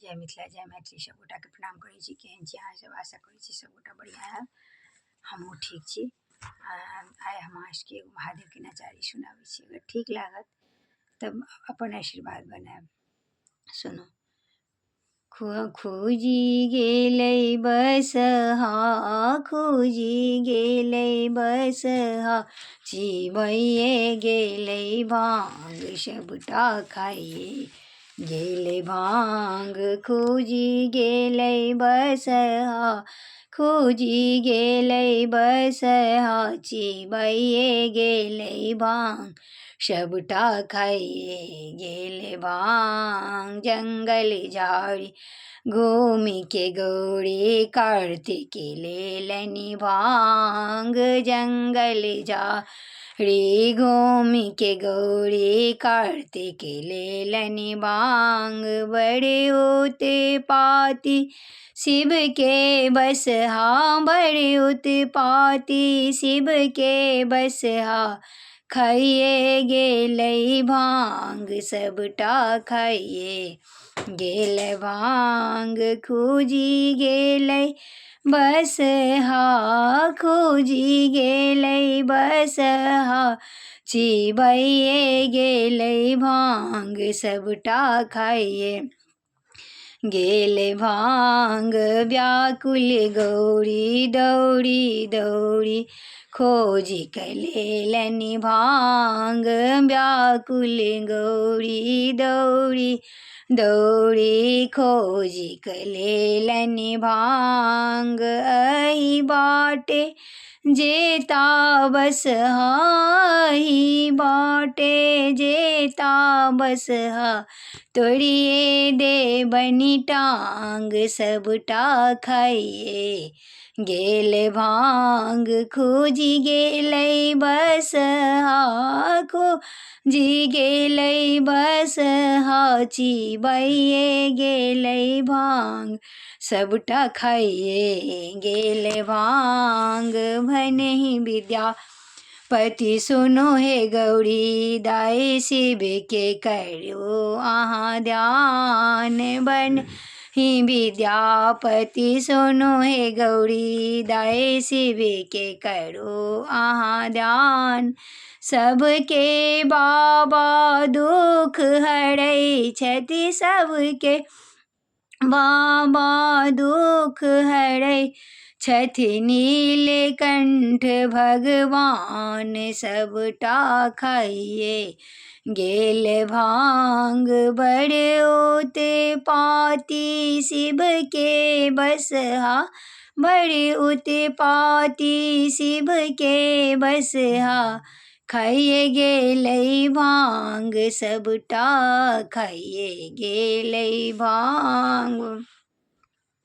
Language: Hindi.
जय मिथिला जय मैथिली सब गोटा के प्रणाम करै छी। केहन छी अहाँ सब? आशा करै छी सब गोटा बढ़िया है। हमहूँ ठीक छी। आइ हम अहाँके एगो महादेव के नचारी सुनाबै छी। अगर ठीक लागत तब अपन आशीर्वाद बनाएब। सुनू। खोजी गेलै बसहा, खोजी गेलै बसहा, चिबैये गेलै भांग सबटा खाइए गेलै भांग। खोजी गेलै बसहा, खोजी गेलै बसहा, चिबैये गेलै भांग सबटा खाइए गेलै भांग। जंगल झाड़ी घूमि के गौरी कार्तिक लेलनि भांग। जंगल झाड़ी घूमि के गौरी कार्तिक लेलनि भांग। बड़े उत्पाती शिव के बसहा, बड़े उत्पाती शिव के बसहा, खाइए गेलै भांग सबटा खाइए गेलै भांग। खोजी गेलै बसहा, खोजी गेलै बसहा, चिबैये गेलै भांग सबटा खाइए गेलै भांग। व्याकुल गौरी दौड़ी दौड़ी खोजी क लेलनि भांग। व्याकुल गौरी दौड़ी दौड़ी खोजी क लेलनि भांग। एहि बाटे जेता बसहा, एहि बाटे जेता बसहा, तोड़िए देबनि टांग सबटा खाइए गेलै भांग। खोजी गेलै बसहा, खोजी गेलै बसहा, चिबैये गेलै भांग सबटा खाइए गेलै भांग। भनहि विद्यापति सुनो हे गौरी दाई, शिव के करो अहाँ ध्यान। बन्ही विद्यापति सुनो हे गौरी दाई, शिव के करो अहाँ ध्यान। सबके बाबा दुख हरै छथि, सबके बाबा दुख हरै छथि, नीलकंठ भगवान सबटा खाइए गेल भांग। बड़े उत्पाती शिव के बसहा, बड़े उत्पाती शिव के बसहा, खाइए गेलै भांग सबटा खाइए गेलै भांग।